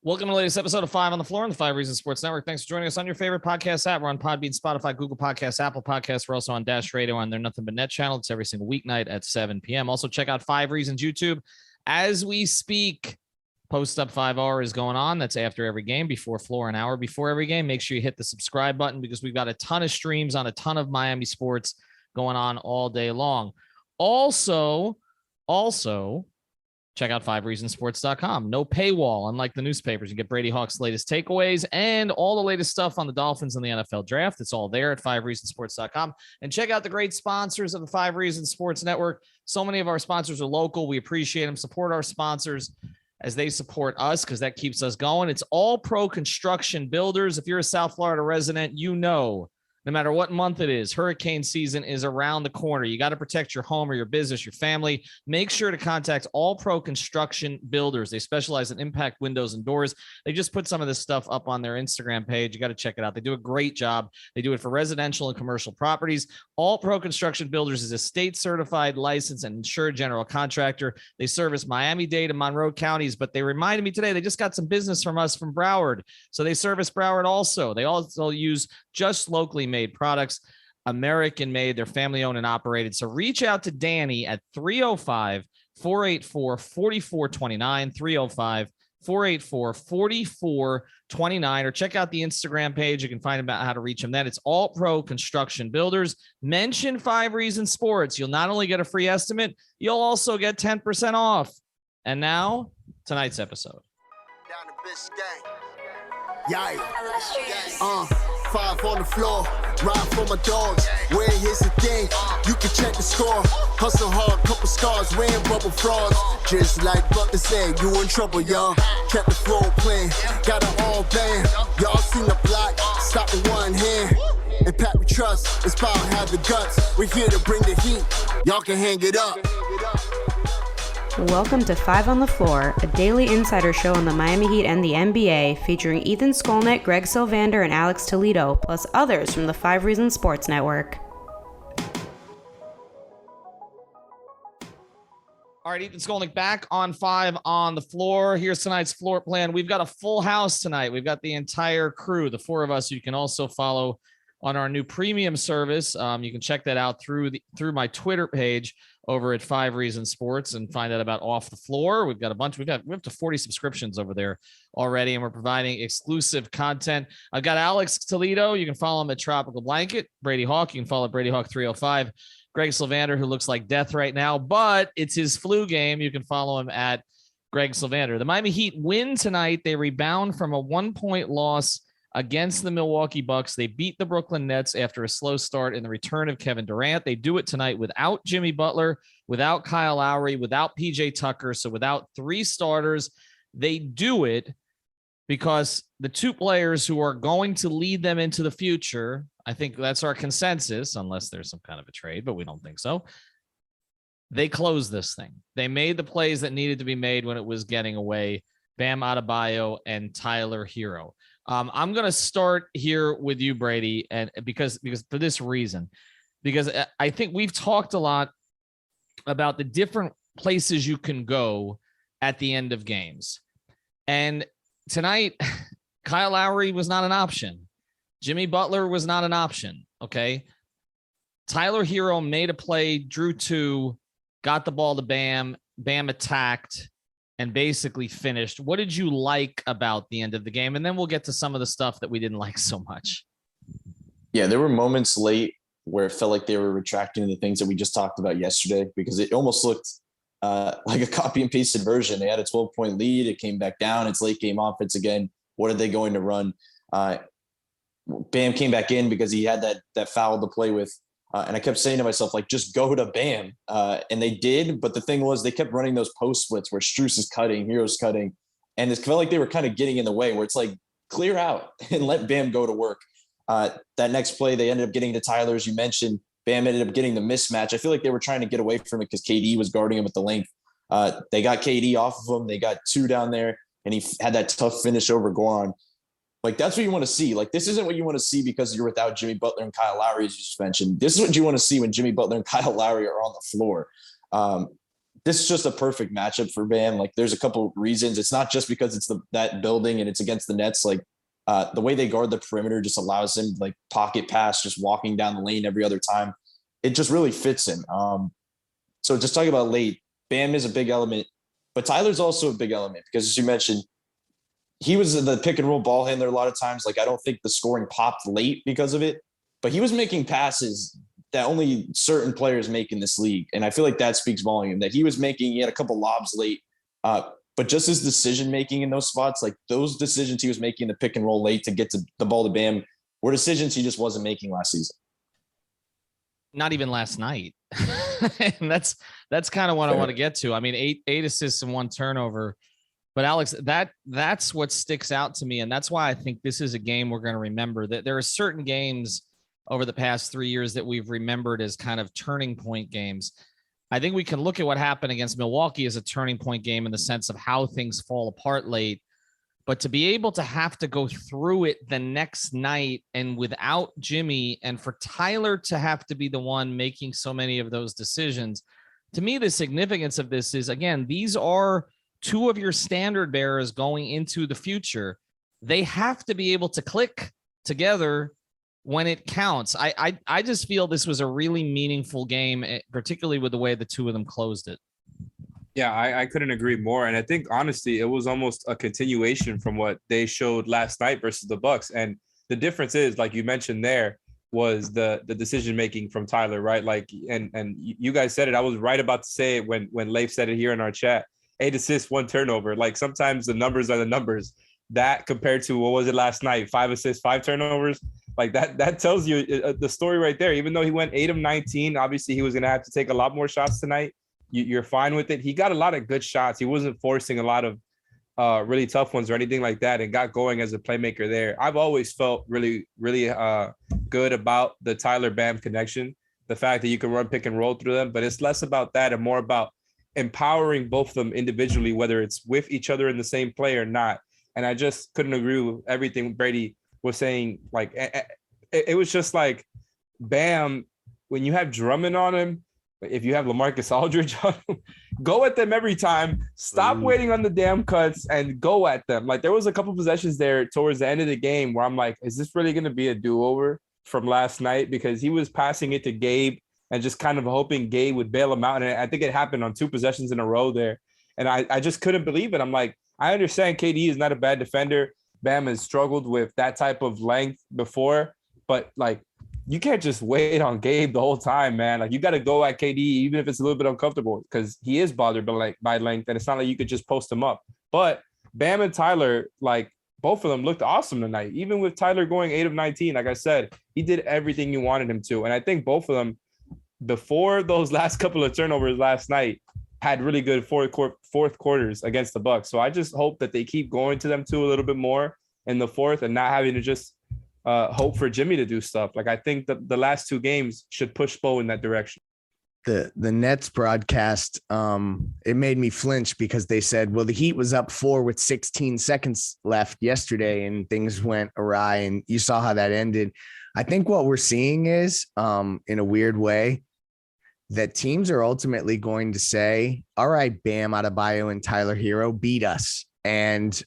Welcome to the latest episode of 5 on the Floor on the 5 Reasons Sports Network. Thanks for joining us on your favorite podcast app. We're on Podbean, Spotify, Google Podcasts, Apple Podcasts. We're also on Dash Radio on their Nothing But Net channel. It's every single weeknight at 7 p.m. Also, check out 5 Reasons YouTube. As we speak, Post Up 5R is going on. That's after every game, before Floor, an hour before every game. Make sure you hit the subscribe button because we've got a ton of streams on a ton of Miami sports going on all day long. Also, check out 5reasonsports.com. No paywall, unlike the newspapers. You get Brady Hawk's latest takeaways and all the latest stuff on the Dolphins and the NFL draft. It's all there at 5reasonsports.com. And check out the great sponsors of the 5 Reasons Sports Network. So many of our sponsors are local. We appreciate them. Support our sponsors as they support us because that keeps us going. It's All Pro Construction Builders. If you're a South Florida resident, you know, no matter what month it is, hurricane season is around the corner. You got to protect your home or your business, your family. Make sure to contact All Pro Construction Builders. They specialize in impact windows and doors. They just put some of this stuff up on their Instagram page. You got to check it out. They do a great job. They do it for residential and commercial properties. All Pro Construction Builders is a state-certified, licensed, and insured general contractor. They service Miami-Dade and Monroe counties, but they reminded me today they just got some business from us from Broward. So they service Broward also. They also use just locally made products, American made, they're family owned and operated. So reach out to Danny at 305-484-4429, 305-484-4429, or check out the Instagram page. You can find about how to reach them then. It's All Pro Construction Builders. Mention 5 Reasons Sports. You'll not only get a free estimate, you'll also get 10% off. And now, tonight's episode. Down the Biscayne. Yeah. 5 on the floor, ride for my dogs. Where here's the thing, you can check the score. Hustle hard, couple scars, wearing bubble frogs. Just like Butler said, you in trouble, y'all. Kept the floor playing, got it all band. Y'all seen the block, stop with one hand. And Pat we trust, it's power, have the guts. We're here to bring the heat, y'all can hang it up. Welcome to 5 on the Floor, a daily insider show on the Miami Heat and the NBA, featuring Ethan Skolnick, Greg Sylvander, and Alex Toledo, plus others from the 5 Reasons Sports Network. All right, Ethan Skolnick back on 5 on the Floor. Here's tonight's floor plan. We've got a full house tonight. We've got the entire crew, the 4 of us. You can also follow on our new premium service. You can check that out through my Twitter page over at 5 Reasons Sports and find out about Off the Floor. We've got a bunch. We have up to 40 subscriptions over there already, and we're providing exclusive content. I've got Alex Toledo. You can follow him at Tropical Blanket. Brady Hawk. You can follow Brady Hawk 305. Greg Sylvander, who looks like death right now, but it's his flu game. You can follow him at Greg Sylvander. The Miami Heat win tonight. They rebound from a 1-point loss against the Milwaukee Bucks. They beat the Brooklyn Nets after a slow start in the return of Kevin Durant. They do it tonight without Jimmy Butler, without Kyle Lowry, without PJ Tucker. So without 3 starters, they do it because the 2 players who are going to lead them into the future, I think that's our consensus, unless there's some kind of a trade, but we don't think so. They closed this thing. They made the plays that needed to be made when it was getting away. Bam Adebayo and Tyler Herro. I'm going to start here with you, Brady, and because for this reason, because I think we've talked a lot about the different places you can go at the end of games. And tonight, Kyle Lowry was not an option. Jimmy Butler was not an option. Okay. Tyler Herro made a play, drew 2, got the ball to Bam. Bam attacked and basically finished. What did you like about the end of the game? And then we'll get to some of the stuff that we didn't like so much. Yeah, there were moments late where it felt like they were retracting the things that we just talked about yesterday, because it almost looked like a copy and pasted version. They had a 12-point lead. It came back down. It's late game offense again. What are they going to run? Bam came back in because he had that foul to play with. And I kept saying to myself, like, just go to Bam. And they did. But the thing was, they kept running those post splits where Strus is cutting, Herro's cutting. And it felt like they were kind of getting in the way, where it's like, clear out and let Bam go to work. That next play, they ended up getting to Tyler, as you mentioned. Bam ended up getting the mismatch. I feel like they were trying to get away from it because KD was guarding him at the length. They got KD off of him. They got 2 down there, and he had that tough finish over Goran. Like, that's what you want to see. Like, this isn't what you want to see because you're without Jimmy Butler and Kyle Lowry, as you just mentioned. This is what you want to see when Jimmy Butler and Kyle Lowry are on the floor. this is just a perfect matchup for Bam. Like there's a couple reasons. It's not just because it's that building and it's against the Nets. Like the way they guard the perimeter just allows him like pocket pass, just walking down the lane every other time. It just really fits him. So just talking about late, Bam is a big element, but Tyler's also a big element because as you mentioned, he was the pick and roll ball handler a lot of times. Like I don't think the scoring popped late because of it, but he was making passes that only certain players make in this league. And I feel like that speaks volume that he had a couple lobs late, but just his decision-making in those spots, like those decisions he was making in the pick and roll late to get to the ball to Bam were decisions he just wasn't making last season. Not even last night. And that's kind of what I want to get to. I mean, eight assists and 1 turnover, but Alex, that's what sticks out to me. And that's why I think this is a game we're going to remember. That there are certain games over the past 3 years that we've remembered as kind of turning point games. I think we can look at what happened against Milwaukee as a turning point game in the sense of how things fall apart late, but to be able to have to go through it the next night and without Jimmy, and for Tyler to have to be the one making so many of those decisions, to me, the significance of this is, again, these are 2 of your standard bearers going into the future. They have to be able to click together when it counts. I just feel this was a really meaningful game, particularly with the way the 2 of them closed it. Yeah, I couldn't agree more. And I think, honestly, it was almost a continuation from what they showed last night versus the Bucks. And the difference is, like you mentioned there, was the decision-making from Tyler, right? Like, and you guys said it. I was right about to say it when Leif said it here in our chat. 8 assists, 1 turnover. Like, sometimes the numbers are the numbers. That compared to, what was it last night? 5 assists, 5 turnovers. Like that tells you the story right there. Even though he went 8 of 19, obviously he was going to have to take a lot more shots tonight. You're fine with it. He got a lot of good shots. He wasn't forcing a lot of really tough ones or anything like that, and got going as a playmaker there. I've always felt really, really good about the Tyler Bam connection, the fact that you can run pick and roll through them, but it's less about that and more about empowering both of them individually, whether it's with each other in the same play or not. And I just couldn't agree with everything Brady was saying. Like, it was just like Bam, when you have Drummond on him, if you have LaMarcus Aldridge on him, go at them every time. Stop waiting on the damn cuts and go at them. Like, there was a couple possessions there towards the end of the game where I'm like, is this really going to be a do-over from last night? Because he was passing it to Gabe and just kind of hoping Gabe would bail him out. And I think it happened on 2 possessions in a row there. And I just couldn't believe it. I'm like, I understand KD is not a bad defender. Bam has struggled with that type of length before, but like, you can't just wait on Gabe the whole time, man. Like, you got to go at KD, even if it's a little bit uncomfortable, because he is bothered by length, and it's not like you could just post him up. But Bam and Tyler, like, both of them looked awesome tonight. Even with Tyler going 8 of 19, like I said, he did everything you wanted him to. And I think both of them, before those last couple of turnovers last night, had really good fourth quarters against the Bucks. So I just hope that they keep going to them too a little bit more in the fourth and not having to just hope for Jimmy to do stuff. Like, I think that the last 2 games should push Spo in that direction. The Nets broadcast, it made me flinch because they said, well, the Heat was up 4 with 16 seconds left yesterday and things went awry, and you saw how that ended. I think what we're seeing is, in a weird way, that teams are ultimately going to say, all right, Bam, Adebayo, and Tyler Herro beat us. And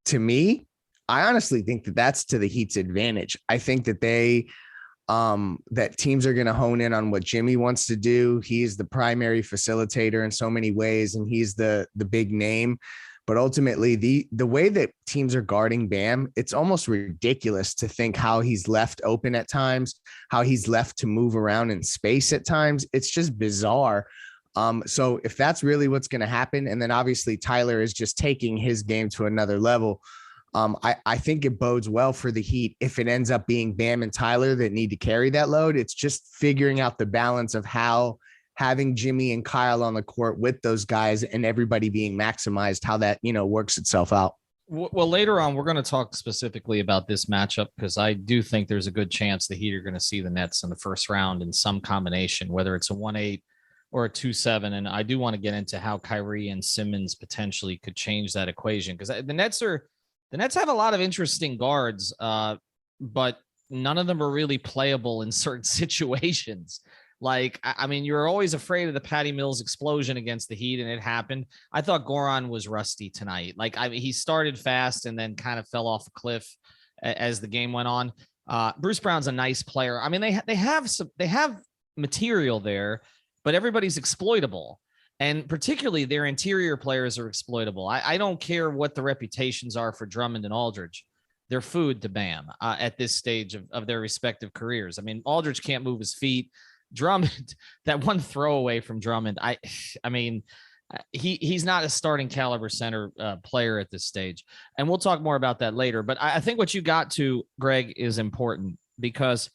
to me, I honestly think that that's to the Heat's advantage. I think that that teams are going to hone in on what Jimmy wants to do. He's the primary facilitator in so many ways, and he's the big name. But ultimately, the way that teams are guarding Bam, it's almost ridiculous to think how he's left open at times, how he's left to move around in space at times. It's just bizarre. So if that's really what's going to happen, and then obviously Tyler is just taking his game to another level, I think it bodes well for the Heat if it ends up being Bam and Tyler that need to carry that load. It's just figuring out the balance of how having Jimmy and Kyle on the court with those guys and everybody being maximized, how that, works itself out. Well, later on, we're going to talk specifically about this matchup because I do think there's a good chance the Heat are going to see the Nets in the first round in some combination, whether it's a 1-8 or a 2-7. And I do want to get into how Kyrie and Simmons potentially could change that equation because the Nets have a lot of interesting guards, but none of them are really playable in certain situations. Like, I mean, you're always afraid of the Patty Mills explosion against the Heat, and it happened. I thought Goran was rusty tonight. Like, he started fast and then kind of fell off a cliff as the game went on. Bruce Brown's a nice player. I mean, they have material there, but everybody's exploitable. And particularly their interior players are exploitable. I don't care what the reputations are for Drummond and Aldridge. They're food to Bam at this stage of their respective careers. I mean, Aldridge can't move his feet. Drummond, that one throwaway from Drummond, I mean, he's not a starting caliber center player at this stage. And we'll talk more about that later. But I think what you got to, Greg, is important because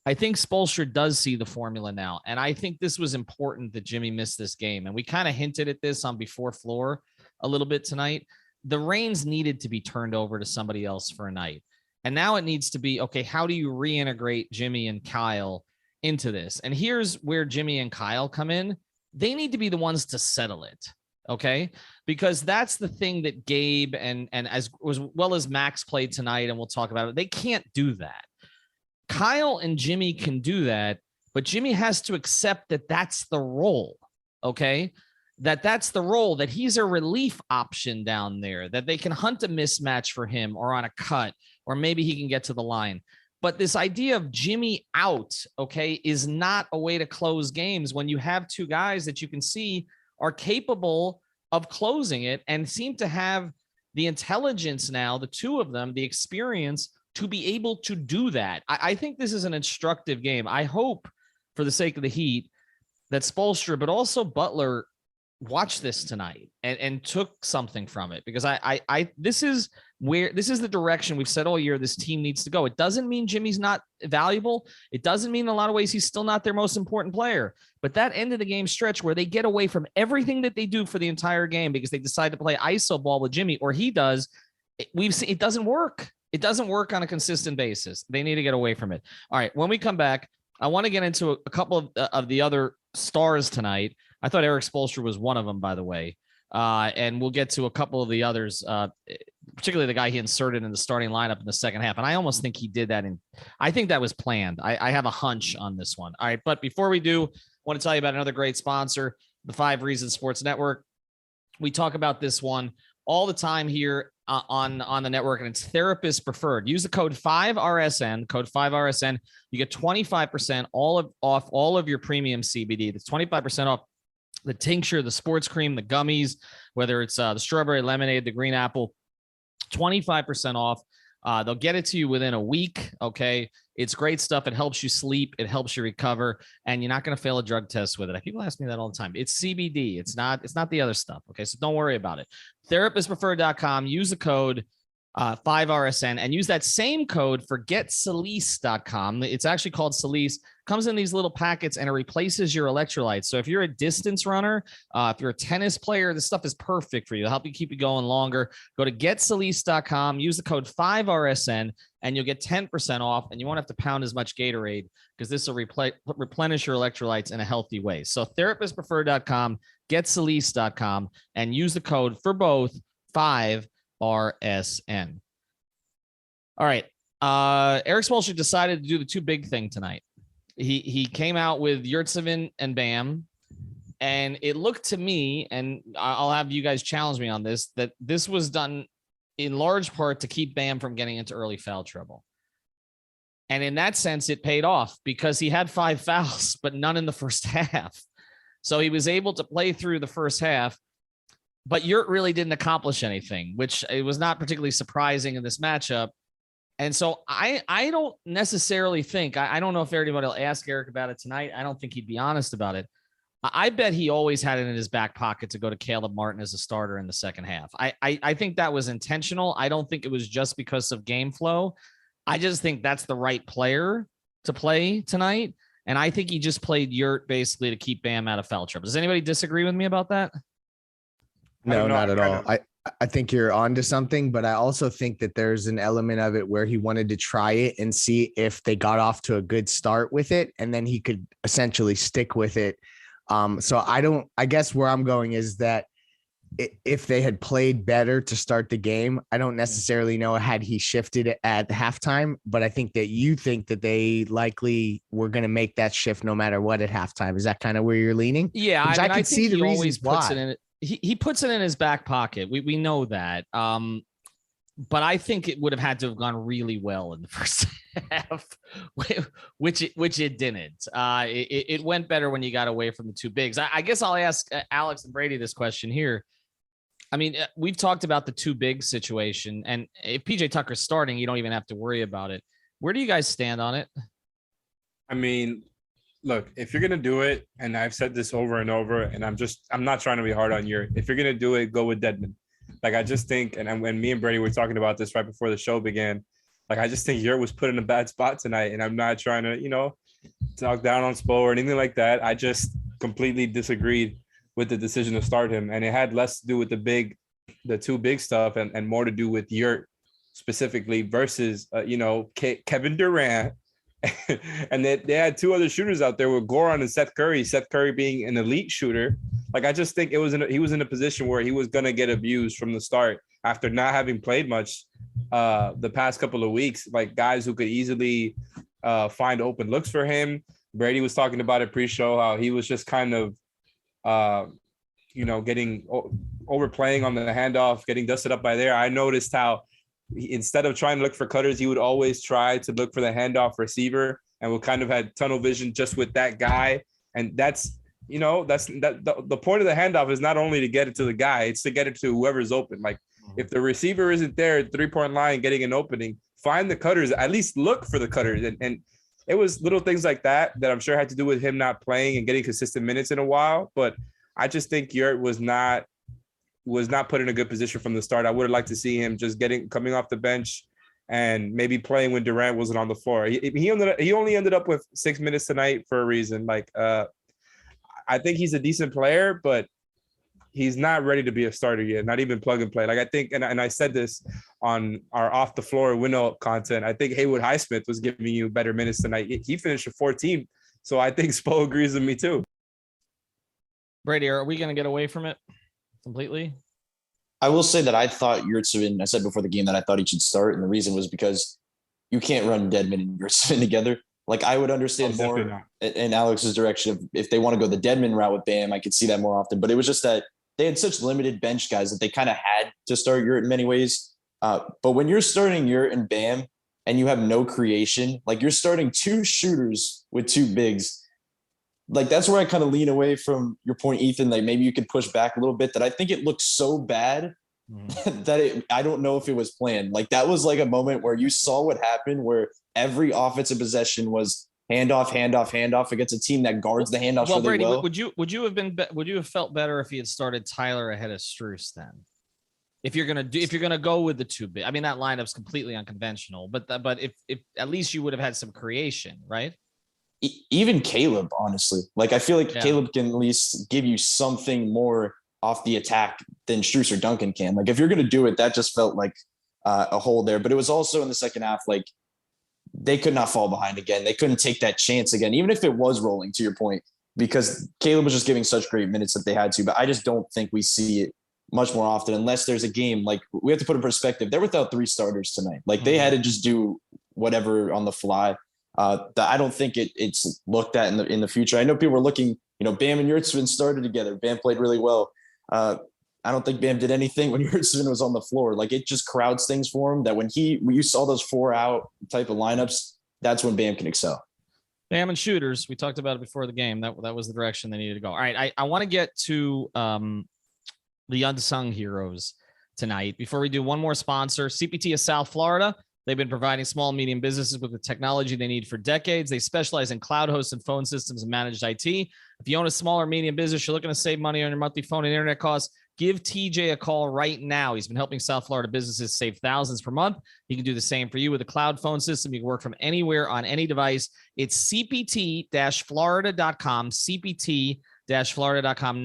I think Spoelstra does see the formula now. And I think this was important that Jimmy missed this game. And we kind of hinted at this on Before Floor a little bit tonight. The reins needed to be turned over to somebody else for a night. And now it needs to be, okay, how do you reintegrate Jimmy and Kyle into this? And here's where Jimmy and Kyle come in. They need to be the ones to settle it. Okay. Because that's the thing that Gabe and as well as Max played tonight, and we'll talk about it, they can't do that. Kyle and Jimmy can do that, but Jimmy has to accept that that's the role. Okay. That's the role, that he's a relief option down there, that they can hunt a mismatch for him or on a cut, or maybe he can get to the line. But this idea of Jimmy out, okay, is not a way to close games when you have two guys that you can see are capable of closing it and seem to have the intelligence now, the two of them, the experience to be able to do that. I think this is an instructive game. I hope, for the sake of the Heat, that Spoelstra, but also Butler, watched this tonight and took something from it, because this is the direction we've said all year this team needs to go. It doesn't mean Jimmy's not valuable. It doesn't mean in a lot of ways he's still not their most important player, but that end of the game stretch where they get away from everything that they do for the entire game because they decide to play ISO ball with Jimmy, or he does, we've seen it doesn't work. It doesn't work on a consistent basis. They need to get away from it. All right. When we come back, I want to get into a couple of the other stars tonight. I thought Erik Spoelstra was one of them, by the way. And we'll get to a couple of the others, particularly the guy he inserted in the starting lineup in the second half. And I almost think he did that. I think that was planned. I have a hunch on this one. All right. But before we do, I want to tell you about another great sponsor, the 5 Reasons Sports Network. We talk about this one all the time here on the network, and it's therapist preferred. Use the code 5RSN, code 5RSN. You get 25% off all of your premium CBD. That's 25% off the tincture, the sports cream, the gummies, whether it's the strawberry lemonade, the green apple, 25% off. They'll get it to you within a week. Okay. It's great stuff. It helps you sleep. It helps you recover, and you're not going to fail a drug test with it. People ask me that all the time. It's CBD. It's not the other stuff. Okay. So don't worry about it. Therapistpreferred.com. Use the code 5RSN and use that same code for GetSalice.com. It's actually called Salice. Comes in these little packets and it replaces your electrolytes. So if you're a distance runner, if you're a tennis player, this stuff is perfect for you. It'll help you keep you going longer. Go to GetSalice.com, use the code 5RSN, and you'll get 10% off. And you won't have to pound as much Gatorade because this will replenish your electrolytes in a healthy way. So therapistpreferred.com, GetSalice.com, and use the code for both 5RSN. All right. Erik Spoelstra decided to do the too big thing tonight. He came out with Yurtseven and Bam, and it looked to me, and I'll have you guys challenge me on this, that this was done in large part to keep Bam from getting into early foul trouble. And in that sense, it paid off because he had 5 fouls, but none in the first half. So he was able to play through the first half, but Yurt really didn't accomplish anything, which it was not particularly surprising in this matchup. And so I don't necessarily think, I don't know if anybody will ask Erik about it tonight. I don't think he'd be honest about it. I bet he always had it in his back pocket to go to Caleb Martin as a starter in the second half. I think that was intentional. I don't think it was just because of game flow. I just think that's the right player to play tonight. And I think he just played Yurt basically to keep Bam out of foul trouble. Does anybody disagree with me about that? No, not at all. I think you're onto something, but I also think that there's an element of it where he wanted to try it and see if they got off to a good start with it, and then he could essentially stick with it. So I guess where I'm going is that if they had played better to start the game. I don't necessarily know had he shifted it at halftime, but I think that you think that they likely were going to make that shift no matter what at halftime. Is that kind of where you're leaning? Yeah, I can see the reasons puts why. it in. He puts it in his back pocket. We know that. But I think it would have had to have gone really well in the first half, which it didn't. It went better when you got away from the two bigs. I guess I'll ask Alex and Brady this question here. I mean, we've talked about the two big situation, and if PJ Tucker's starting, you don't even have to worry about it. Where do you guys stand on it? I mean, look, if you're gonna do it, and I've said this over and over, and I'm not trying to be hard on you. If you're gonna do it, go with Dedmon. Like, I just think, and when me and Brady were talking about this right before the show began, like, I just think Yurt was put in a bad spot tonight, and I'm not trying to, talk down on Spo or anything like that. I just completely disagreed with the decision to start him, and it had less to do with the two big stuff and more to do with Yurt specifically versus Kevin Durant. And they had two other shooters out there with Goran and Seth Curry being an elite shooter. Like, I just think he was in a position where he was going to get abused from the start after not having played much the past couple of weeks, like guys who could easily find open looks for him. Brady was talking about it pre-show, how he was just kind of getting overplaying on the handoff, getting dusted up by there. I noticed how instead of trying to look for cutters, he would always try to look for the handoff receiver, and we kind of had tunnel vision just with that guy. And that's the point of the handoff is not only to get it to the guy, it's to get it to whoever's open. Like, if the receiver isn't there at 3-point line getting an opening, find the cutters, at least look for the cutters. And it was little things like that I'm sure had to do with him not playing and getting consistent minutes in a while. But I just think Yurt was not put in a good position from the start. I would have liked to see him just coming off the bench and maybe playing when Durant wasn't on the floor. He only ended up with 6 minutes tonight for a reason. Like, I think he's a decent player, but he's not ready to be a starter yet, not even plug and play. Like, I think, and I said this on our off the floor window content, I think Haywood Highsmith was giving you better minutes tonight. He finished with 14. So I think Spo agrees with me too. Brady, are we going to get away from it completely? I will say that I thought Yurtseven, I said before the game that I thought he should start. And the reason was because you can't run Dedmon and Yurtseven together. Like, I would understand more in Alex's direction if they want to go the Dedmon route with Bam. I could see that more often, but it was just that they had such limited bench guys that they kind of had to start Yurt in many ways. But when you're starting Yurt and Bam and you have no creation, like, you're starting two shooters with two bigs. Like, that's where I kind of lean away from your point, Ethan. Like, maybe you could push back a little bit, that I think it looked so bad that I don't know if it was planned. Like, that was like a moment where you saw what happened, where every offensive possession was handoff against a team that guards the handoff really Brady, well. Would you have felt better if he had started Tyler ahead of Strus then? If you're gonna go with the two big, I mean, that lineup's completely unconventional, but if at least you would have had some creation, right? Even Caleb, honestly, like, I feel like Caleb can at least give you something more off the attack than Strus or Duncan can. Like, if you're going to do it, that just felt like a hole there. But it was also in the second half, like, they could not fall behind again. They couldn't take that chance again, even if it was rolling, to your point, because Caleb was just giving such great minutes that they had to. But I just don't think we see it much more often unless there's a game. Like, we have to put in perspective, they're without 3 starters tonight. Like, they had to just do whatever on the fly. I don't think it's looked at in the future. I know people were looking, Bam and Yurtseven started together. Bam played really well. I don't think Bam did anything when Yurtseven was on the floor. Like, it just crowds things for him, that when you saw those 4 out type of lineups, that's when Bam can excel. Bam and shooters. We talked about it before the game. That was the direction they needed to go. All right. I want to get to the unsung heroes tonight. Before we do, one more sponsor, CPT of South Florida. They've been providing small and medium businesses with the technology they need for decades. They specialize in cloud hosted phone systems and managed IT. If you own a small or medium business, you're looking to save money on your monthly phone and internet costs, give TJ a call right now. He's been helping South Florida businesses save thousands per month. He can do the same for you with a cloud phone system. You can work from anywhere on any device. It's cpt-florida.com, cpt cpt-florida.com,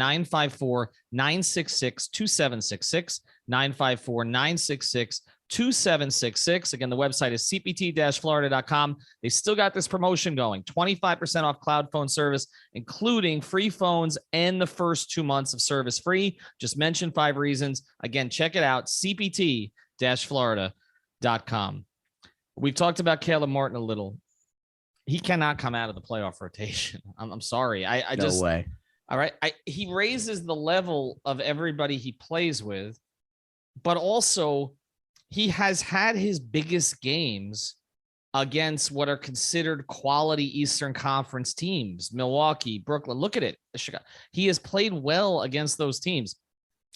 954-966-2766, 954-966-2766. Again, the website is cpt-florida.com. They still got this promotion going, 25% off cloud phone service, including free phones and the first 2 months of service free. Just mention 5 reasons. Again, check it out, cpt-florida.com. We've talked about Caleb Martin a little. He cannot come out of the playoff rotation. I'm sorry. No way. All right. He raises the level of everybody he plays with, but also he has had his biggest games against what are considered quality Eastern Conference teams, Milwaukee, Brooklyn. Look at it. He has played well against those teams.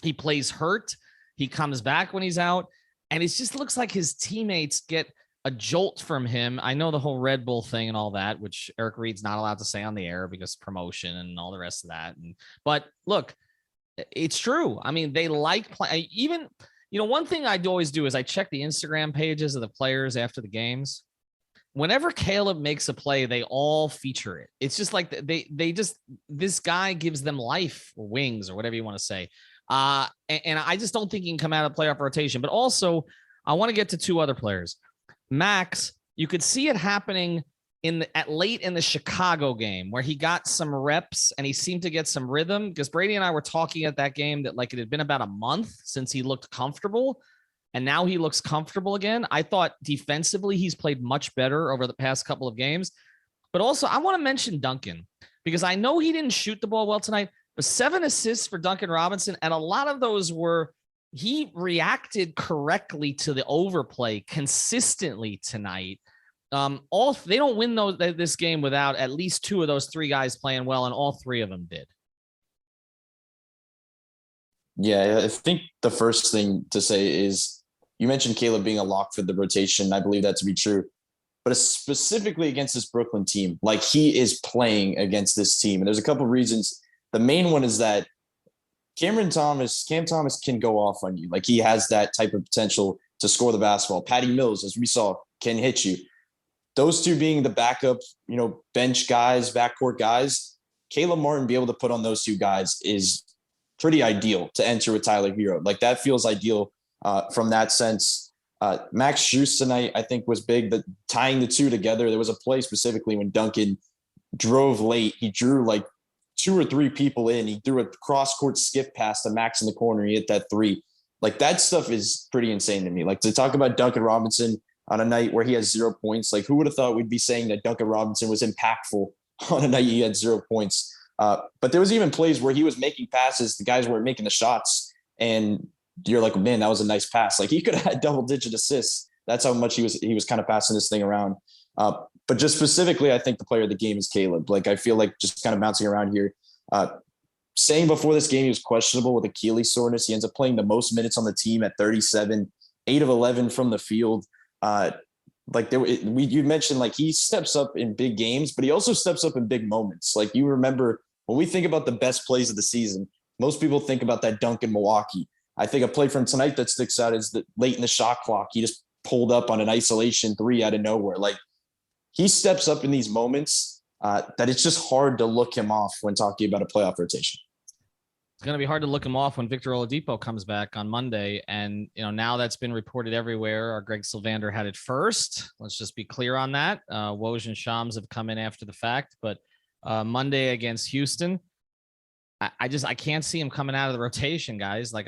He plays hurt. He comes back when he's out, and it just looks like his teammates get a jolt from him. I know the whole Red Bull thing and all that, which Erik Reed's not allowed to say on the air because promotion and all the rest of that. But look, it's true. I mean, they like play. Even, one thing I'd always do is I check the Instagram pages of the players after the games. Whenever Caleb makes a play, they all feature it. It's just like this guy gives them life or wings or whatever you want to say. And I just don't think he can come out of playoff rotation. But also, I want to get to 2 other players. Max, you could see it happening late in the Chicago game where he got some reps and he seemed to get some rhythm, because Brady and I were talking at that game that like it had been about a month since he looked comfortable, and now he looks comfortable again. I thought defensively he's played much better over the past couple of games. But also I want to mention Duncan, because I know he didn't shoot the ball well tonight, but 7 assists for Duncan Robinson, and a lot of those were he reacted correctly to the overplay consistently tonight. They don't win this game without at least 2 of those 3 guys playing well, and all 3 of them did. Yeah, I think the first thing to say is you mentioned Caleb being a lock for the rotation. I believe that to be true, but specifically against this Brooklyn team, like he is playing against this team. And there's a couple of reasons. The main one is that Cam Thomas can go off on you. Like he has that type of potential to score the basketball. Patty Mills, as we saw, can hit you. Those 2 being the backup, bench guys, backcourt guys, Caleb Martin be able to put on those 2 guys is pretty ideal to enter with Tyler Herro. Like that feels ideal from that sense. Max Strus tonight, I think, was big, but tying the 2 together. There was a play specifically when Duncan drove late. He drew like 2 or 3 people in. He threw a cross-court skip pass to Max in the corner. He hit that 3. Like that stuff is pretty insane to me. Like to talk about Duncan Robinson on a night where he has 0 points. Like who would have thought we'd be saying that Duncan Robinson was impactful on a night he had 0 points? But there was even plays where he was making passes. The guys weren't making the shots. And you're like, man, that was a nice pass. Like he could have had double-digit assists. That's how much he was kind of passing this thing around. But just specifically, I think the player of the game is Caleb. Like, I feel like just kind of bouncing around here. Saying before this game he was questionable with Achilles soreness. He ends up playing the most minutes on the team at 37, 8 of 11 from the field. You mentioned like he steps up in big games, but he also steps up in big moments. Like you remember when we think about the best plays of the season, most people think about that dunk in Milwaukee. I think a play from tonight that sticks out is that late in the shot clock, he just pulled up on an isolation 3 out of nowhere. Like he steps up in these moments that it's just hard to look him off when talking about a playoff rotation. It's going to be hard to look him off when Victor Oladipo comes back on Monday. And, now that's been reported everywhere. Our Greg Sylvander had it first. Let's just be clear on that. Woj and Shams have come in after the fact, but Monday against Houston, I can't see him coming out of the rotation, guys. Like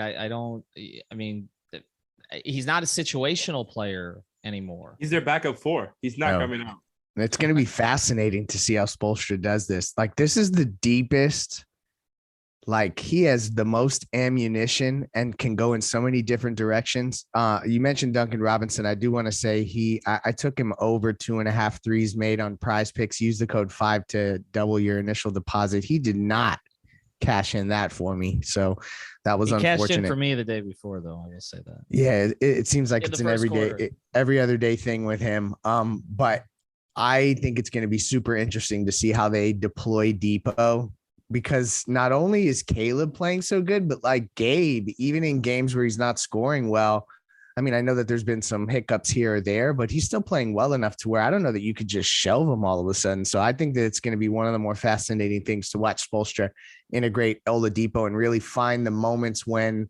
he's not a situational player anymore. He's their backup 4. He's not coming out. It's going to be fascinating to see how Spoelstra does this. Like this is the deepest. Like he has the most ammunition and can go in so many different directions. You mentioned Duncan Robinson. I do want to say I took him over 2.5 threes made on Prize Picks. Use the code 5 to double your initial deposit. He did not cash in that for me. So that was unfortunate. Cashed in for me the day before, though. I will say that. Yeah, it seems like it's an every other day thing with him. But I think it's going to be super interesting to see how they deploy Depot, because not only is Caleb playing so good, but like Gabe, even in games where he's not scoring well. I mean, I know that there's been some hiccups here or there, but he's still playing well enough to where I don't know that you could just shelve him all of a sudden. So I think that it's going to be one of the more fascinating things to watch Spoelstra integrate Oladipo and really find the moments when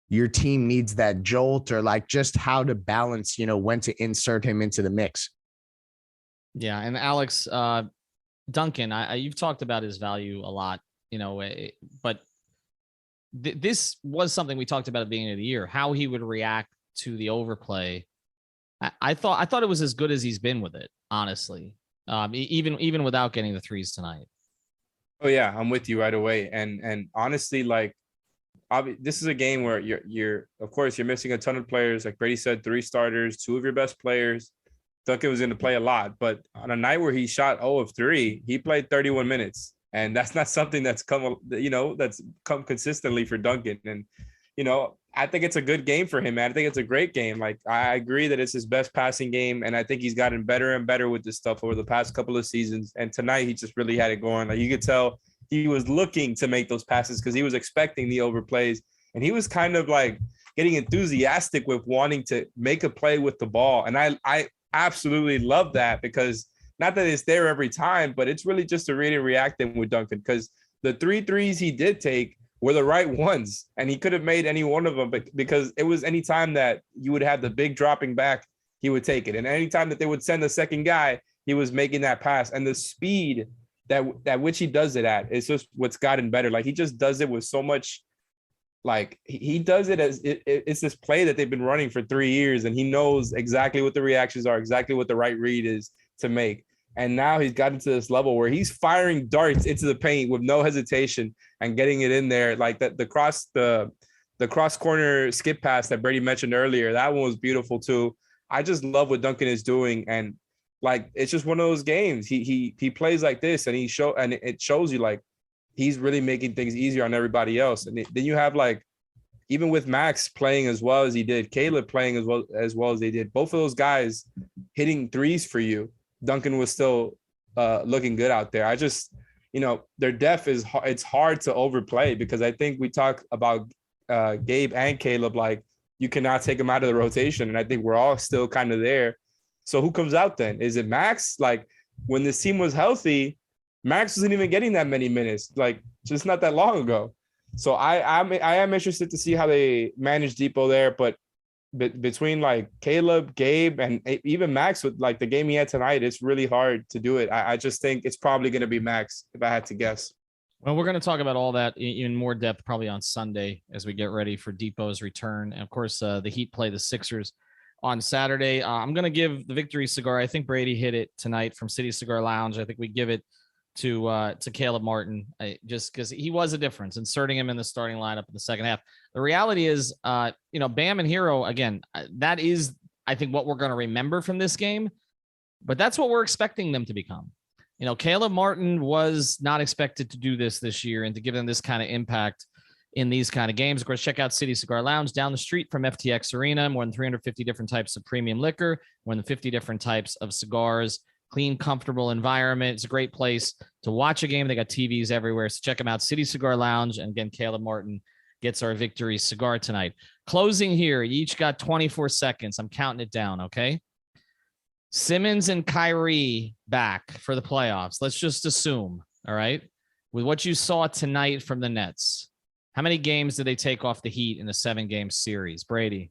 your team needs that jolt, or like just how to balance, when to insert him into the mix. Yeah. And Alex, Duncan, you've talked about his value a lot, but this was something we talked about at the beginning of the year, how he would react to the overplay. I thought it was as good as he's been with it, honestly, even without getting the threes tonight. Oh yeah, I'm with you right away. And honestly, like, this is a game where you're of course you're missing a ton of players. Like Brady said, 3 starters, 2 of your best players. Duncan was going to play a lot, but on a night where he shot 0 of 3, he played 31 minutes. And that's not something that's come consistently for Duncan. And, I think it's a good game for him, man. I think it's a great game. Like, I agree that it's his best passing game. And I think he's gotten better and better with this stuff over the past couple of seasons. And tonight he just really had it going. Like, you could tell he was looking to make those passes because he was expecting the overplays. And he was kind of like getting enthusiastic with wanting to make a play with the ball. And I absolutely love that, because not that it's there every time, but it's really just a read and reacting with Duncan, because the 3 threes he did take were the right ones, and he could have made any one of them, but because it was any time that you would have the big dropping back, he would take it. And anytime that they would send the second guy, he was making that pass. And the speed that which he does it at is just what's gotten better. Like, he just does it with so much, like, he does it as it's this play that they've been running for 3 years, and he knows exactly what the reactions are, exactly what the right read is to make. And now he's gotten to this level where he's firing darts into the paint with no hesitation and getting it in there. Like that, the cross corner skip pass that Brady mentioned earlier, that one was beautiful too. I just love what Duncan is doing. And like, it's just one of those games. He plays like this, and it shows you like he's really making things easier on everybody else. And then you have, like, even with Max playing as well as he did, Caleb playing as well as they did, both of those guys hitting threes for you, Duncan was still looking good out there. I just, their depth it's hard to overplay, because I think we talk about Gabe and Caleb, like, you cannot take them out of the rotation. And I think we're all still kind of there. So who comes out then? Is it Max? Like, when this team was healthy, Max wasn't even getting that many minutes, like, just not that long ago. So I am interested to see how they manage Depot there, but between like Caleb, Gabe, and even Max with like the game he had tonight, it's really hard to do it. I just think it's probably going to be Max if I had to guess. Well, we're going to talk about all that in more depth probably on Sunday as we get ready for Depot's return. And of course, the Heat play the Sixers on Saturday. I'm going to give the victory cigar. I think Brady hit it tonight from City Cigar Lounge. I think we give it to Caleb Martin, just because he was a difference, inserting him in the starting lineup in the second half. The reality is, Bam and Herro, again, that is, I think, what we're going to remember from this game, but that's what we're expecting them to become. Caleb Martin was not expected to do this year and to give them this kind of impact in these kind of games. Of course, check out City Cigar Lounge down the street from FTX Arena, more than 350 different types of premium liquor, more than 50 different types of cigars, clean, comfortable environment. It's a great place to watch a game. They got TVs everywhere. So check them out, City Cigar Lounge. And again, Caleb Martin gets our victory cigar tonight. Closing here. You each got 24 seconds. I'm counting it down. Okay. Simmons and Kyrie back for the playoffs. Let's just assume. All right. With what you saw tonight from the Nets, how many games did they take off the Heat in a 7-game series? Brady.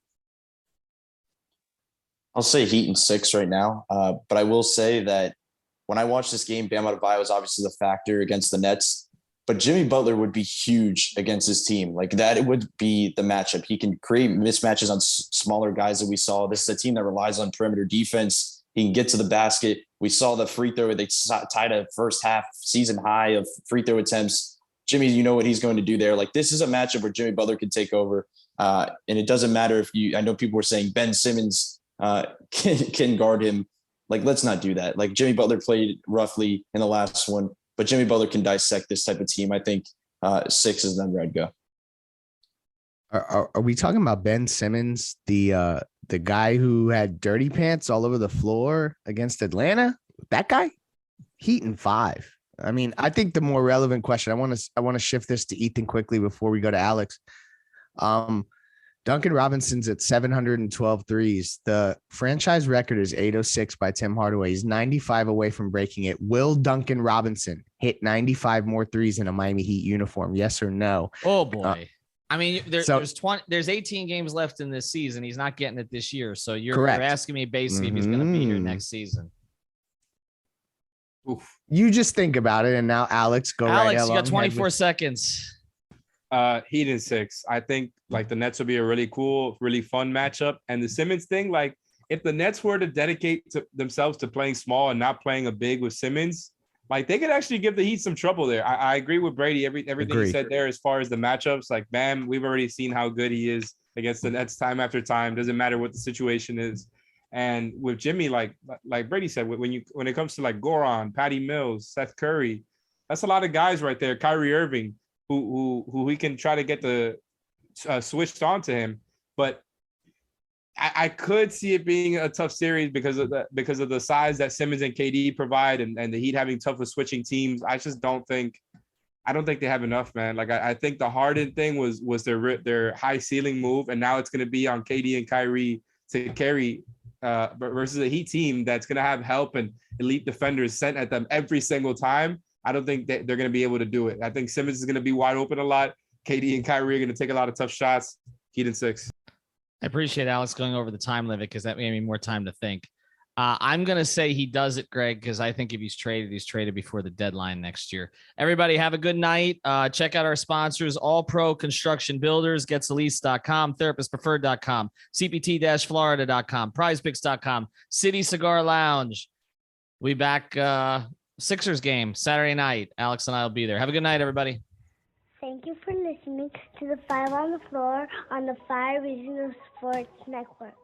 I'll say Heat in 6 right now. But I will say that when I watched this game, Bam Adebayo was obviously the factor against the Nets, but Jimmy Butler would be huge against his team. Like that, it would be the matchup. He can create mismatches on smaller guys that we saw. This is a team that relies on perimeter defense. He can get to the basket. We saw the free throw. They tied a first half season high of free throw attempts. Jimmy, you know what he's going to do there. Like, this is a matchup where Jimmy Butler can take over. And it doesn't matter if I know people were saying Ben Simmons can guard him. Like, let's not do that. Like, Jimmy Butler played roughly in the last one, but Jimmy Butler can dissect this type of team. I think 6 is the number I'd go. Are we talking about Ben Simmons, the guy who had dirty pants all over the floor against Atlanta? That guy? Heat in 5. I mean, I think the more relevant question, I want to shift this to Ethan quickly before we go to Alex. Duncan Robinson's at 712 threes. The franchise record is 806 by Tim Hardaway. He's 95 away from breaking it. Will Duncan Robinson hit 95 more threes in a Miami Heat uniform? Yes or no? Oh boy. I mean, there's 18 games left in this season. He's not getting it this year. So you're asking me basically if he's going to be here next season. Oof. You just think about it. And now Alex, Alex, you got 24 seconds. Heat in 6. I think like the Nets will be a really cool, really fun matchup. And the Simmons thing, like if the Nets were to dedicate themselves to playing small and not playing a big with Simmons, like they could actually give the Heat some trouble there. I agree with Brady. Everything he said there as far as the matchups. Like Bam, we've already seen how good he is against the Nets time after time. Doesn't matter what the situation is. And with Jimmy, like Brady said, when it comes to like Goran, Patty Mills, Seth Curry, that's a lot of guys right there. Kyrie Irving, who we can try to get the switched on to him, but I could see it being a tough series because of the size that Simmons and KD provide, and the Heat having tough with switching teams. I don't think they have enough, man. Like I think the Harden thing was their high ceiling move, and now it's going to be on KD and Kyrie to carry versus a Heat team that's going to have help and elite defenders sent at them every single time. I don't think that they're going to be able to do it. I think Simmons is going to be wide open a lot. KD and Kyrie are going to take a lot of tough shots. Heat in 6. I appreciate Alex going over the time limit because that gave me more time to think. I'm going to say he does it, Greg, because I think if he's traded before the deadline next year. Everybody have a good night. Check out our sponsors, All Pro Construction Builders, GetsAlease.com, TherapistPreferred.com, CPT-Florida.com, PrizePicks.com, City Cigar Lounge. We'll be back Sixers game Saturday night. Alex and I will be there. Have a good night, everybody. Thank you for listening to the 5 on the Floor on the 5 Regional Sports Network.